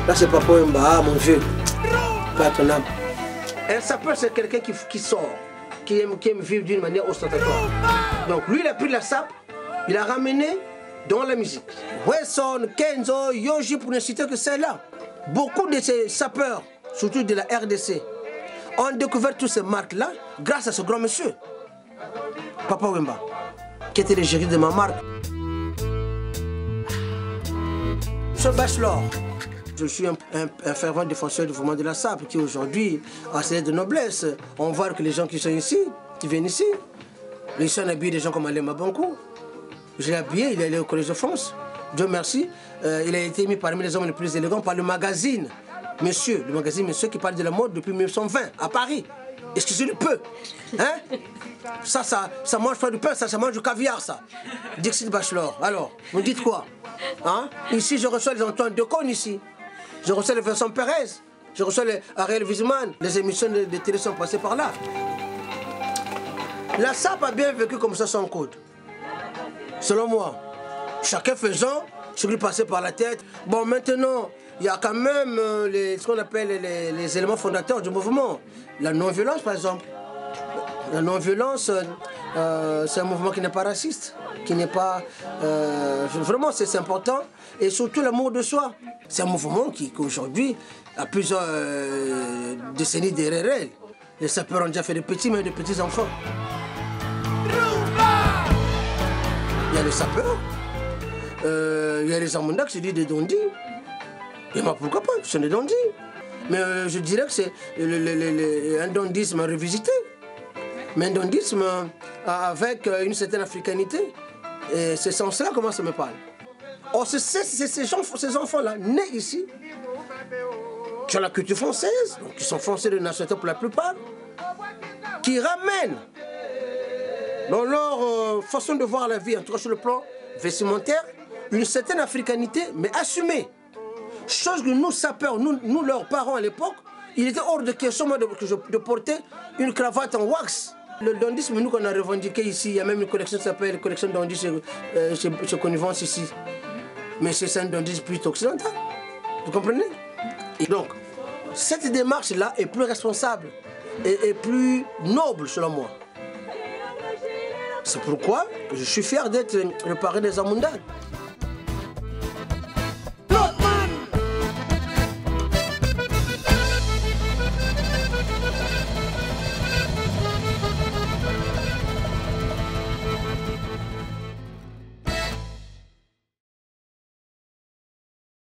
Là, c'est Papa Wemba, mon vieux. Pas ton âme. Un sapeur, c'est quelqu'un qui sort, qui aime vivre d'une manière ostentatoire. Donc, lui, il a pris la sape, il a ramené dans la musique. Wesson, Kenzo, Yoji, pour ne citer que celle-là. Beaucoup de ces sapeurs, surtout de la RDC, ont découvert toutes ces marques-là grâce à ce grand monsieur, Papa Wemba, qui était le gérant de ma marque. Ce bachelor, je suis un fervent défenseur du mouvement de la sape qui aujourd'hui a ses de noblesse. On voit que les gens qui sont ici, qui viennent ici, ils sont habillés des gens comme Alain Mabankou. Je l'ai habillé, il est allé au Collège de France. Dieu merci, il a été mis parmi les hommes les plus élégants par le magazine Monsieur, Monsieur qui parle de la mode depuis 1920 à Paris. Excusez le peu. Hein? Ça mange pas du pain, ça mange du caviar, ça. Dixit Bachelor. Alors, vous dites quoi? Hein? Ici, je reçois les Antoine Decaune ici. Je reçois les Vincent Perez. Je reçois les Ariel Wiesman. Les émissions de télé sont passées par là. La SAP a bien vécu comme ça son code. Selon moi. Chacun faisant ce qui lui passait par la tête. Bon, maintenant, il y a quand même ce qu'on appelle les éléments fondateurs du mouvement. La non-violence, par exemple. La non-violence, c'est un mouvement qui n'est pas raciste, qui n'est pas... vraiment, c'est important. Et surtout l'amour de soi. C'est un mouvement qui aujourd'hui a plusieurs décennies derrière elle. Les sapeurs ont déjà fait des petits, mais des petits-enfants. Il y a les sapeurs, il y a les Zamunda qui se disent des dondis. Et moi, pourquoi pas, ce sont des dondis. Mais je dirais que c'est un dondisme revisité. Mais un dondisme avec une certaine africanité. Et c'est sans cela comment ça me parle. Or, c'est ces enfants-là, nés ici, qui ont la culture française, donc qui sont français de nationalité pour la plupart, qui ramènent dans leur façon de voir la vie, en tout cas sur le plan vestimentaire, une certaine africanité, mais assumée. Chose que nous, sapeurs, nous leurs parents à l'époque, il était hors de question de porter une cravate en wax. Le dondisme, nous qu'on a revendiqué ici, il y a même une collection qui s'appelle la collection Dondi chez Connivence ici. Mais c'est un dondisme plutôt occidental. Vous comprenez? Et donc, cette démarche-là est plus responsable et plus noble selon moi. C'est pourquoi je suis fier d'être le parrain des Zamunda.